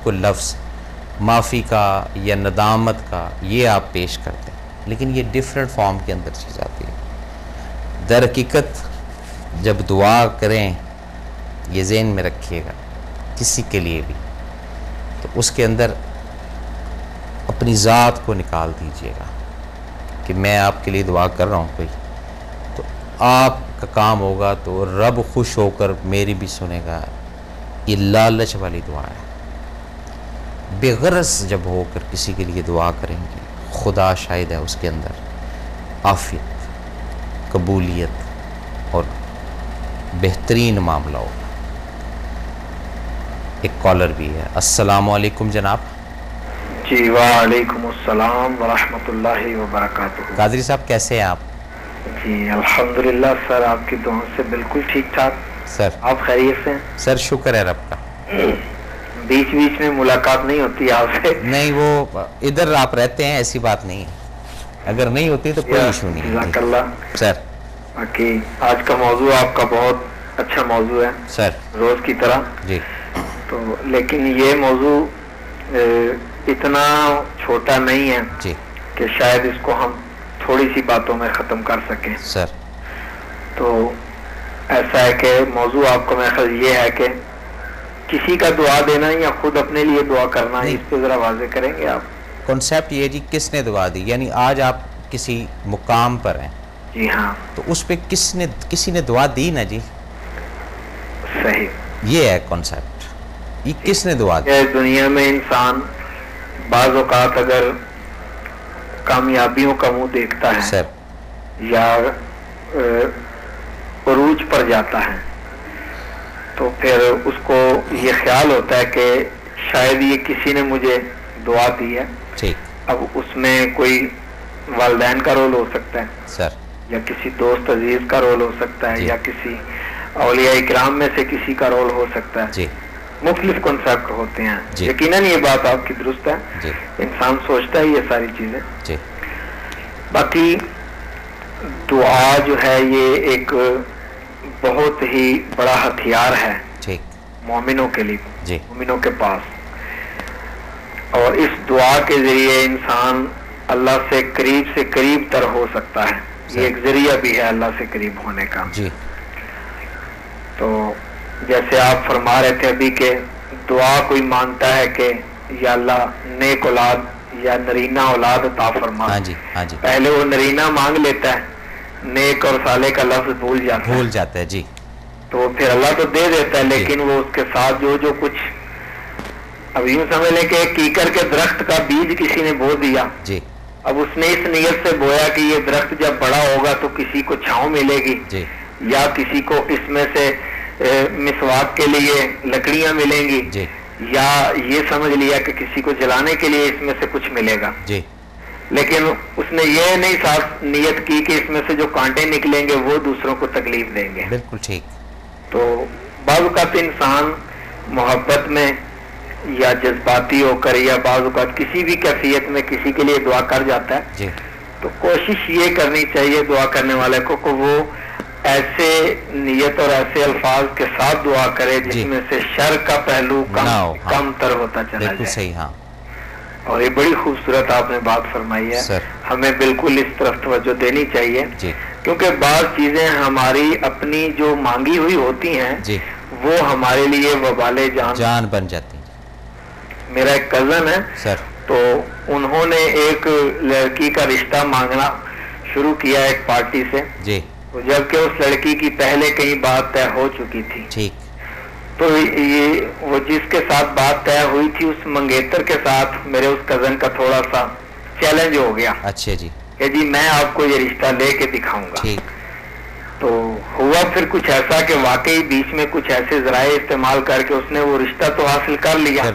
कोई लफ्ज़ माफ़ी का या नदामत का ये आप पेश करते हैं, लेकिन ये डिफरेंट फॉर्म के अंदर चीज़ आती है। दर हकीकत जब दुआ करें, ये ज़हन में रखिएगा, किसी के लिए भी, तो उसके अंदर अपनी ज़ात को निकाल दीजिएगा कि मैं आपके लिए दुआ कर रहा हूँ कोई, तो आपका काम होगा तो रब खुश होकर मेरी भी सुनेगा। ये लालच वाली दुआ है। बेगरज जब होकर किसी के लिए दुआ करेंगे, खुदा शायद है उसके अंदर आफियत, कबूलियत और बेहतरीन मामला होगा। एक कॉलर भी है। अस्सलामु अलैकुम जनाब। जी वालेकुम अस्सलाम व रहमतुल्लाहि व बरकातुहू। कादरी साहब कैसे हैं आप? जी अल्हम्दुलिल्लाह सर, आपकी दुआ से बिल्कुल ठीक ठाक। सर आप खैरियत से हैं? सर शुक्र है रब का। बीच बीच में मुलाकात नहीं होती आपसे? नहीं, वो इधर आप रहते हैं, ऐसी बात नहीं है, अगर नहीं होती तो कोई इशू नहीं है सर। बाकी आज का मौजू आपका बहुत अच्छा मौजू है सर, रोज की तरह जी। तो लेकिन ये मौजू इतना छोटा नहीं है जी कि शायद इसको हम थोड़ी सी बातों में ख़त्म कर सकें सर। तो ऐसा है कि मौजू आपका मेरा ख्याल ये है कि किसी का दुआ देना या खुद अपने लिए दुआ करना, इस पे ज़रा वाज़े करेंगे आप? कॉन्सेप्ट ये जी, किसने दुआ दी, यानी आज आप किसी मुकाम पर हैं। जी हाँ। तो उस पे किसी ने दुआ दी ना जी। सही, ये है कॉन्सेप्ट। ये किसने दुआ दी? दुनिया में इंसान बाज़ औक़ात अगर कामयाबियों का मुंह देखता है सर, या उरूज पर जाता है, तो फिर उसको ये ख्याल होता है कि शायद ये किसी ने मुझे दुआ दी है। ठीक। अब उसमें कोई वालिदैन का रोल हो सकता है सर, या किसी दोस्त अजीज का रोल हो सकता है, या किसी औलिया इकराम में से किसी का रोल हो सकता है जी। मुख्तलिफ कॉन्सेप्ट होते हैं। जी। यकीनन ये बात आपकी दुरुस्त है जी। इंसान सोचता है ये सारी चीजें जी। बाकी दुआ जो है ये एक बहुत ही बड़ा हथियार है ठीक मोमिनों के लिए, जी। मोमिनों के पास, और इस दुआ के जरिए इंसान अल्लाह से करीब तर हो सकता है। ये एक जरिया भी है अल्लाह से करीब होने का जी। तो जैसे आप फरमा रहे थे अभी के दुआ कोई मांगता है कि या अल्लाह नेक औलाद या नरीना औलाद अता फरमा। हाँ जी, हाँ जी। पहले वो नरीना मांग लेता है, नेक और साले का लफ्ज भूल जाता है जी। तो फिर अल्लाह तो दे देता है, लेकिन वो उसके साथ जो कुछ, अब यूं समझ लें कि कीकर के दरख्त का बीज किसी ने बो दिया जी। अब उसने इस नियत से बोया कि ये दरख्त जब बड़ा होगा तो किसी को छांव मिलेगी जी। या किसी को इसमें से मिसवाक के लिए लकड़ियां मिलेंगी जी। या ये समझ लिया कि किसी को जलाने के लिए इसमें से कुछ मिलेगा जी। लेकिन उसने ये नहीं साफ नियत की कि इसमें से जो कांटे निकलेंगे वो दूसरों को तकलीफ देंगे। बिल्कुल ठीक। तो बाज़ औक़ात इंसान मोहब्बत में या जज्बाती होकर या बाज़ औक़ात किसी भी कैफियत में किसी के लिए दुआ कर जाता है जी। तो कोशिश ये करनी चाहिए दुआ करने वाले को वो ऐसे नियत और ऐसे अल्फाज के साथ दुआ करे जिसमें से शर का पहलू कम तर होता चला जाए। सही। हाँ। और ये बड़ी खूबसूरत आपने बात फरमाई है सर। हमें बिल्कुल इस तरफ तवज्जो देनी चाहिए जी। क्योंकि बाज़ चीजें हमारी अपनी जो मांगी हुई होती हैं जी। वो हमारे लिए वबाले जान बन जाती है। मेरा एक कजन है सर, तो उन्होंने एक लड़की का रिश्ता मांगना शुरू किया एक पार्टी से जी। तो जबकि उस लड़की की पहले कहीं बात तय हो चुकी थी। ठीक। तो ये वो जिसके साथ बात तय हुई थी उस मंगेतर के साथ मेरे उस कजन का थोड़ा सा चैलेंज हो गया। अच्छा जी। कि जी मैं आपको ये रिश्ता लेके दिखाऊंगा। ठीक। तो हुआ फिर कुछ ऐसा कि वाकई बीच में कुछ ऐसे जराए इस्तेमाल करके उसने वो रिश्ता तो हासिल कर लिया।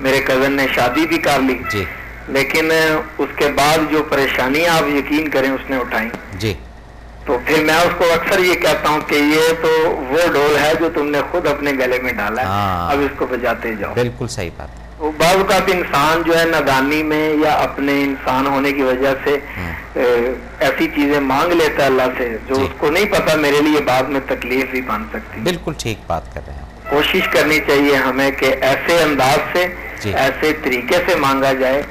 मेरे कजन ने शादी भी कर ली जी। लेकिन उसके बाद जो परेशानियां आप यकीन करें उसने उठाई जी। तो फिर मैं उसको अक्सर ये कहता हूँ कि ये तो वो ढोल है जो तुमने खुद अपने गले में डाला है, अब इसको बजाते जाओ। बिल्कुल सही बात। तो बाज़ औक़ात इंसान जो है नादानी में या अपने इंसान होने की वजह से ऐसी चीजें मांग लेता है अल्लाह से जो उसको नहीं पता मेरे लिए बाद में तकलीफ भी बन सकती है। बिल्कुल ठीक बात कर रहे हैं। कोशिश करनी चाहिए हमें कि ऐसे अंदाज से ऐसे तरीके से मांगा जाए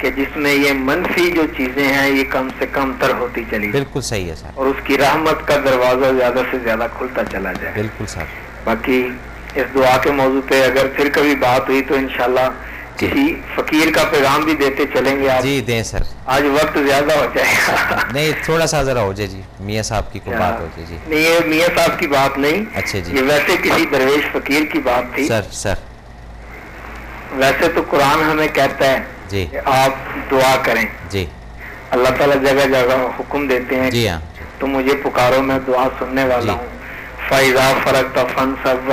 कि जिसमें ये मनफी जो चीजें हैं ये कम से कम तर होती चली। बिल्कुल सही है सर। और उसकी रहमत का दरवाजा ज्यादा से ज्यादा खुलता चला जाए। बिल्कुल सर। बाकी इस दुआ के मौजू पे अगर फिर कभी बात हुई तो इंशाल्लाह किसी फकीर का पैगाम भी देते चलेंगे आप। जी दें सर। आज वक्त ज्यादा हो जाएगा। नहीं थोड़ा सा जरा हो जाए जी, मियाँ साहब की कोई बात हो जाए जी। नहीं ये मियाँ साहब की बात नहीं। अच्छा जी। ये वैसे किसी दरवेश फकीर की बात थी। सर वैसे तो कुरान हमें कहता है जी कि आप दुआ करें जी। अल्लाह ताला जगह जगह हुक्म देते हैं जी हाँ, तो मुझे पुकारो मैं दुआ सुनने वाला हूँ। फाइजा फरक तफन सब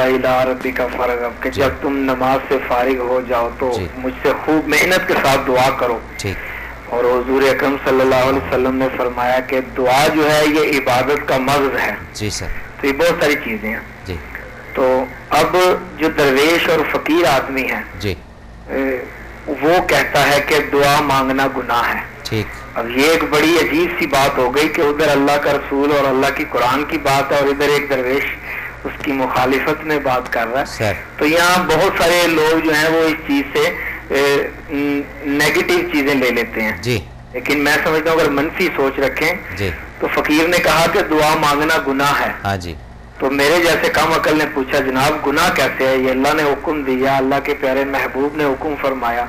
रबी का फर्क अब कि जब तुम नमाज से फारिग हो जाओ तो मुझसे खूब मेहनत के साथ दुआ करो। और हुजूर अकरम सल्लल्लाहु अलैहि वसल्लम ने फरमाया कि दुआ जो है ये इबादत का मर्ज है जी सर। तो ये बहुत सारी चीजें हैं जी। तो अब जो दरवेश और फकीर आदमी है जी वो कहता है कि दुआ मांगना गुनाह है। ठीक। अब ये एक बड़ी अजीब सी बात हो गई कि उधर अल्लाह का रसूल और अल्लाह की कुरान की बात है और इधर एक दरवेश उसकी मुखालिफत में बात कर रहा है। तो यहाँ बहुत सारे लोग जो हैं वो इस चीज से नेगेटिव चीजें ले लेते हैं जी। लेकिन मैं समझता हूँ अगर मनफी सोच रखें जी तो फकीर ने कहा कि दुआ मांगना गुनाह है। हाँ जी। तो मेरे जैसे कम अकल ने पूछा जनाब गुनाह कैसे है? ये अल्लाह ने हुक्म दिया, अल्लाह के प्यारे महबूब ने हुक्म फरमाया।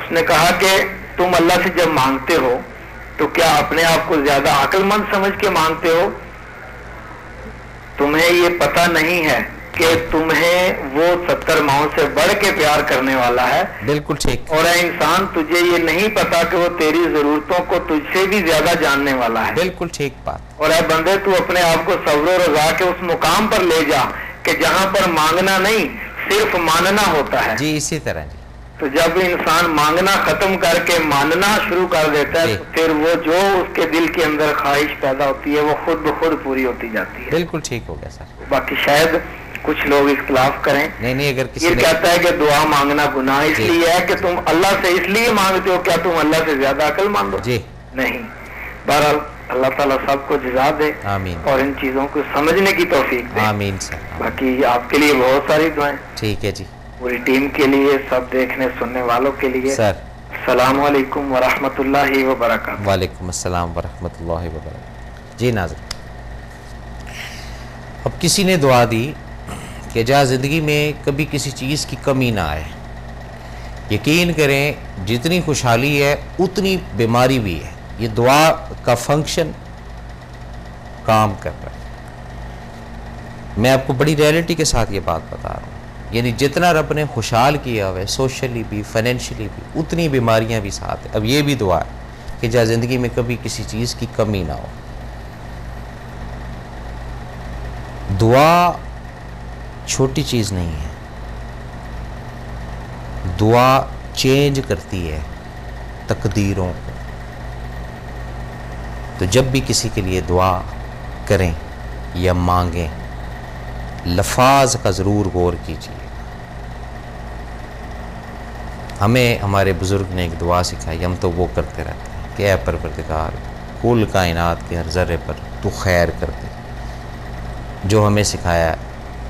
उसने कहा कि तुम अल्लाह से जब मांगते हो तो क्या अपने आप को ज्यादा अक्लमंद समझ के मांगते हो? तुम्हें ये पता नहीं है कि तुम्हें वो 70 माओं से बढ़ के प्यार करने वाला है। बिल्कुल ठीक। और इंसान तुझे ये नहीं पता कि वो तेरी जरूरतों को तुझसे भी ज्यादा जानने वाला है। बिल्कुल ठीक बात। और बंदे तू अपने आप को सब्र और रज़ा के उस मुकाम पर ले जा कि जहाँ पर मांगना नहीं सिर्फ मानना होता है जी। इसी तरह जी। तो जब इंसान मांगना खत्म करके मानना शुरू कर देता है तो फिर वो जो उसके दिल के अंदर ख्वाहिश पैदा होती है वो खुद ब खुद पूरी होती जाती है। बिल्कुल ठीक हो गया सर। बाकी शायद कुछ लोग इख्तिलाफ करें। नहीं अगर किसी ये कहता है कि दुआ मांगना गुनाह इसलिए है कि तुम अल्लाह से इसलिए मांगते हो, क्या तुम अल्लाह से ज्यादा अक्लमंद हो? जी नहीं। बहरहाल अल्लाह ताला सबको जज़ा दे आमीन और इन चीजों को समझने की तौफीक दे आमीन सर। बाकी आपके लिए बहुत सारी दुआएं। ठीक है जी। पूरी टीम के लिए, सब देखने सुनने वालों के लिए सर। अस्सलाम वालेकुम व रहमतुल्लाहि व बरकातहू। वालेकुम अस्सलाम व रहमतुल्लाहि व बरकातहू। जी नाज़रीन, अब किसी ने दुआ दी कि जहाँ ज़िंदगी में कभी किसी चीज़ की कमी ना आए। यकीन करें जितनी खुशहाली है उतनी बीमारी भी है। ये दुआ का फंक्शन काम कर रहा है। मैं आपको बड़ी रियलिटी के साथ ये बात बता रहा हूँ। यानी जितना रब ने खुशहाल किया हुआ है सोशली भी फाइनेंशियली भी उतनी बीमारियाँ भी साथ है। अब ये भी दुआ है कि जहाँ ज़िंदगी में कभी किसी चीज़ की कमी ना हो। दुआ छोटी चीज़ नहीं है। दुआ चेंज करती है तकदीरों को। तो जब भी किसी के लिए दुआ करें या मांगें लफाज का ज़रूर गौर कीजिए। हमें हमारे बुज़ुर्ग ने एक दुआ सिखाई, हम तो वो करते रहते हैं कि ऐ परवरदिगार कुल कायनात के हर ज़र्रे पर तू खैर कर दे। जो हमें सिखाया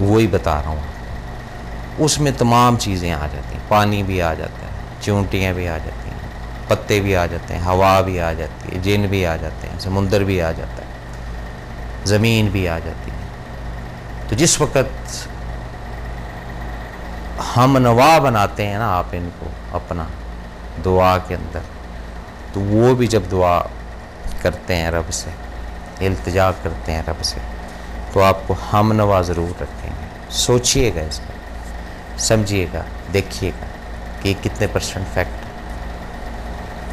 वही बता रहा हूँ। उसमें तमाम चीज़ें आ जाती हैं। पानी भी आ जाता है, चींटियाँ भी आ जाती हैं, पत्ते भी आ जाते हैं, हवा भी आ जाती है, जिन भी आ जाते हैं, समुंदर भी आ जाता है, ज़मीन भी आ जाती है। तो जिस वक़्त हम नवा बनाते हैं ना आप इनको अपना दुआ के अंदर, तो वो भी जब दुआ करते हैं रब से, इल्तिजा करते हैं रब से, तो आपको हम नवा ज़रूर रखेंगे। सोचिएगा इसमें, समझिएगा, देखिएगा कि कितने % फैक्ट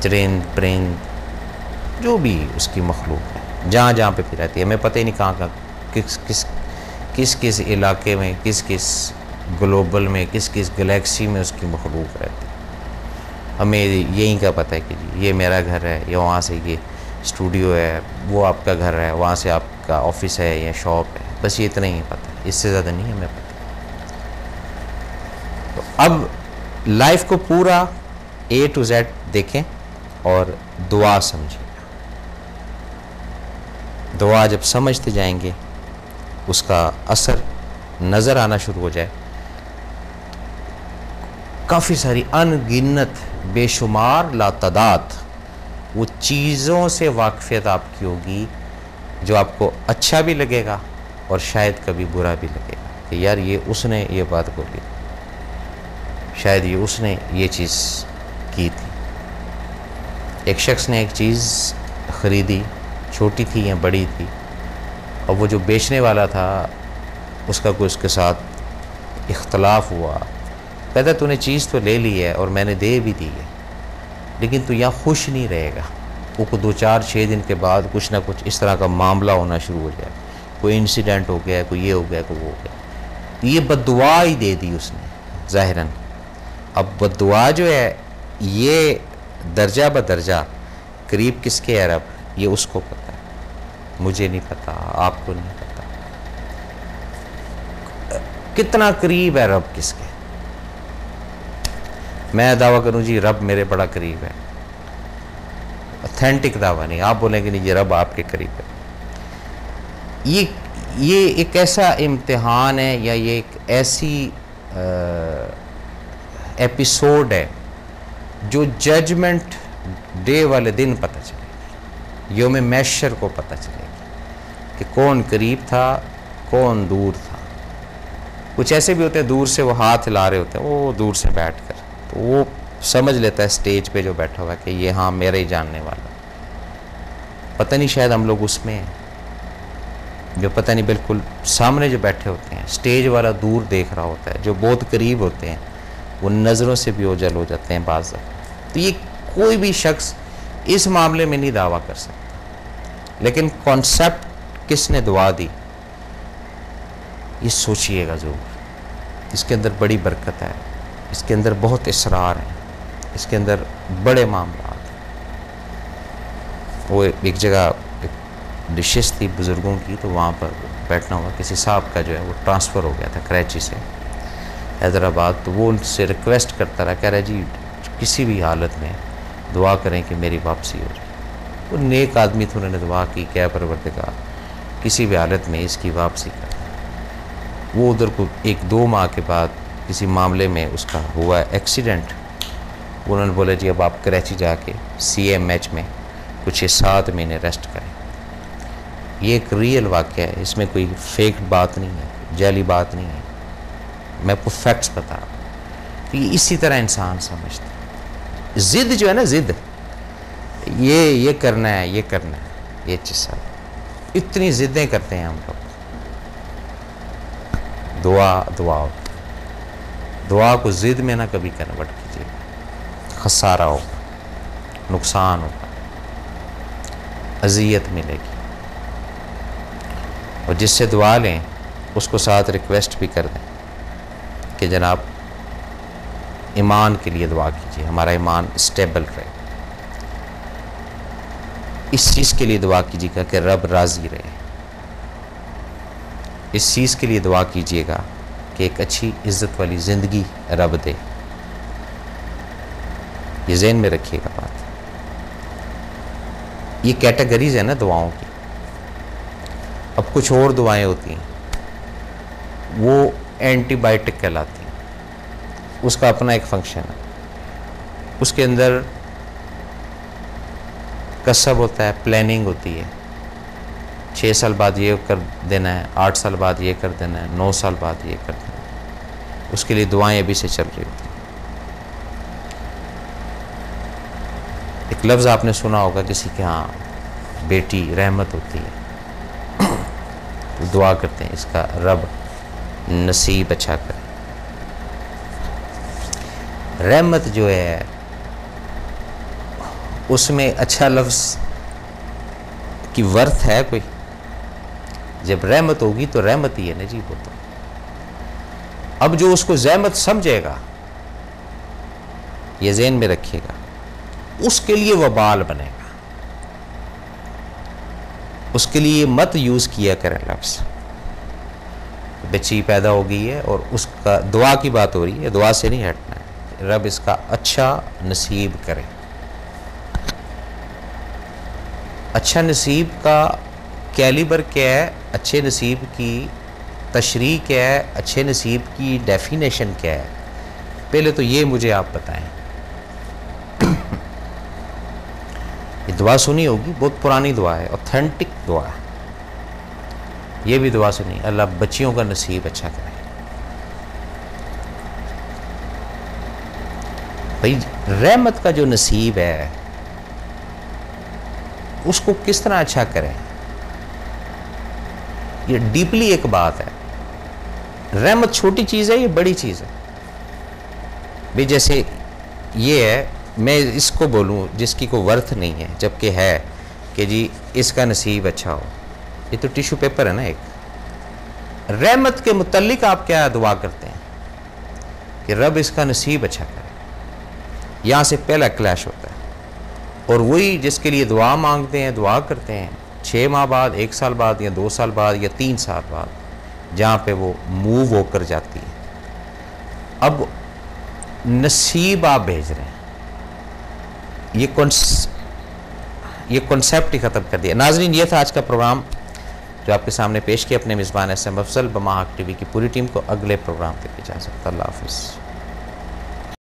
चरिंद परिंद जो भी उसकी मखलूक है जहाँ जहाँ पे फिर रहती है। हमें पता ही नहीं कहाँ का किस किस इलाके में, किस किस ग्लोबल में, किस किस गैलेक्सी में उसकी मखलूक रहती है। हमें यही का पता है कि जी ये मेरा घर है, या वहाँ से ये स्टूडियो है, वो आपका घर है, वहाँ से आपका ऑफिस है या शॉप है। बस ये इतना ही पता है, इससे ज़्यादा नहीं हमें पता। तो अब लाइफ को पूरा A to Z देखें और दुआ समझिए। दुआ जब समझते जाएंगे उसका असर नज़र आना शुरू हो जाए, काफ़ी सारी अनगिनत बेशुमार लातादाद वो चीज़ों से वाक़फ़ियत आपकी होगी जो आपको अच्छा भी लगेगा और शायद कभी बुरा भी लगेगा कि यार ये उसने ये बात बोली, शायद ये उसने ये चीज़ की थी। एक शख्स ने एक चीज़ ख़रीदी, छोटी थी या बड़ी थी, और वो जो बेचने वाला था उसका कोई उसके साथ इख्तलाफ हुआ। कहता तूने चीज़ तो ले ली है और मैंने दे भी दी है, लेकिन तू यहाँ खुश नहीं रहेगा। वो 2-4-6 दिन के बाद कुछ ना कुछ इस तरह का मामला होना शुरू हो जाए, कोई इंसिडेंट हो गया, कोई ये हो गया, कोई वो हो गया। तो ये बद्दुआ ही दे दी उसने ज़ाहिरन। अब बद्दुआ जो है ये दर्जा ब दर्जा करीब किसके है रब, ये उसको पता है, मुझे नहीं पता, आपको नहीं पता। कितना करीब है रब किसके। मैं दावा करूं जी रब मेरे बड़ा करीब है, ऑथेंटिक दावा नहीं। आप बोलेंगे नहीं ये रब आपके करीब है। ये एक ऐसा इम्तिहान है या ये एक ऐसी एपिसोड है जो जजमेंट डे वाले दिन पता चलेगी, यौम महशर को पता चलेगी कि कौन करीब था, कौन दूर था। कुछ ऐसे भी होते हैं दूर से वो हाथ हिला रहे होते हैं, वो दूर से बैठ कर, तो वो समझ लेता है स्टेज पे जो बैठा हुआ है कि ये हाँ मेरे ही जानने वाला। पता नहीं शायद हम लोग उसमें हैं जो पता नहीं बिल्कुल सामने जो बैठे होते हैं, स्टेज वाला दूर देख रहा होता है, जो बहुत करीब होते हैं वो नज़रों से भी ओझल हो जाते हैं बाज़। तो ये कोई भी शख्स इस मामले में नहीं दावा कर सकता, लेकिन कॉन्सेप्ट किसने दुआ दी ये सोचिएगा ज़रूर। इसके अंदर बड़ी बरकत है, इसके अंदर बहुत इसरार है, इसके अंदर बड़े मामला हैं। वो एक जगह डिशेस थी बुज़ुर्गों की, तो वहाँ पर बैठना हुआ, किसी साहब का जो है वो ट्रांसफ़र हो गया था कराची से हैदराबाद। तो वो उनसे रिक्वेस्ट करता रहा, कह रहा जी किसी भी हालत में दुआ करें कि मेरी वापसी हो जाए। वो नेक आदमी थे, उन्होंने दुआ की, क्या परवरदिगार किसी भी हालत में इसकी वापसी कर। वो उधर को 1-2 माह के बाद किसी मामले में उसका हुआ एक्सीडेंट। उन्होंने बोला जी अब आप कराची जाके CMH में कुछ 7 महीने रेस्ट करें। ये एक रियल वाक़या है, इसमें कोई फेक बात नहीं है, जाली बात नहीं है, मैं आपको फैक्ट्स बता रहा हूँ। तो ये इसी तरह इंसान समझता है। ज़िद जो है ना, ज़िद ये करना है, ये करना है, ये चीज़ सब इतनी ज़िद्दें करते हैं हम लोग। दुआ को ज़िद में ना कभी कन्वर्ट कीजिए, खसारा होगा, नुकसान होगा, अज़ियत मिलेगी। और जिससे दुआ लें उसको साथ रिक्वेस्ट भी कर दें कि जनाब ईमान के लिए दुआ कीजिए, हमारा ईमान स्टेबल रहे। इस चीज़ के लिए दुआ कीजिएगा कि रब राज़ी रहे। इस चीज़ के लिए दुआ कीजिएगा कि एक अच्छी इज़्ज़त वाली ज़िंदगी रब दे। ये ज़हन में रखिएगा बात। ये कैटेगरीज है ना दुआओं की। अब कुछ और दुआएं होती हैं वो एंटीबायोटिक कहलाती हैं, उसका अपना एक फंक्शन है। उसके अंदर कसब होता है, प्लानिंग होती है, 6 साल बाद ये कर देना है, 8 साल बाद ये कर देना है, 9 साल बाद ये कर देना है। उसके लिए दुआएं अभी से चल रही होती हैं। एक लफ्ज़ आपने सुना होगा किसी के यहाँ बेटी रहमत होती है, तो दुआ करते हैं इसका रब नसीब अच्छा करे। रहमत जो है उसमें अच्छा लफ्ज़ की वर्थ है कोई? जब रहमत होगी तो रहमत ही है ना जी वो तो। अब जो उसको ज़हमत समझेगा, ये ज़हन में रखिएगा, उसके लिए वबाल बनेगा। उसके लिए मत यूज़ किया करें लफ्ज़। बच्ची पैदा हो गई है और उसका दुआ की बात हो रही है, दुआ से नहीं हटना है। रब इसका अच्छा नसीब करे। अच्छा नसीब का कैलिबर क्या है, अच्छे नसीब की तशरीह क्या है, अच्छे नसीब की डेफिनेशन क्या है, पहले तो ये मुझे आप बताएं, ये दुआ सुनी होगी, बहुत पुरानी दुआ है, ऑथेंटिक दुआ है। ये भी दुआ सुनी, अल्लाह बच्चियों का नसीब अच्छा करे। भाई रहमत का जो नसीब है उसको किस तरह अच्छा करें, ये डीपली एक बात है। रहमत छोटी चीज़ है, ये बड़ी चीज़ है। भाई जैसे ये है, मैं इसको बोलूँ जिसकी कोई वर्थ नहीं है, जबकि है कि जी इसका नसीब अच्छा हो, ये तो टिश्यू पेपर है ना एक। रहमत के मुतल्लिक आप क्या दुआ करते हैं कि रब इसका नसीब अच्छा करे, यहाँ से पहला क्लैश होता है। और वही जिसके लिए दुआ मांगते हैं, दुआ करते हैं 6 माह बाद, 1 साल बाद, या 2 साल बाद, या 3 साल बाद, जहाँ पे वो मूव होकर जाती है। अब नसीब आप भेज रहे हैं, ये कॉन्सेप्ट ही ख़त्म कर दिया। नाज़रीन, ये था आज का प्रोग्राम जो आपके सामने पेश किया अपने मेज़बान SM अफजल, बमाक TV की पूरी टीम को अगले प्रोग्राम तक इजाज़त। अल्लाह हाफ़िज़।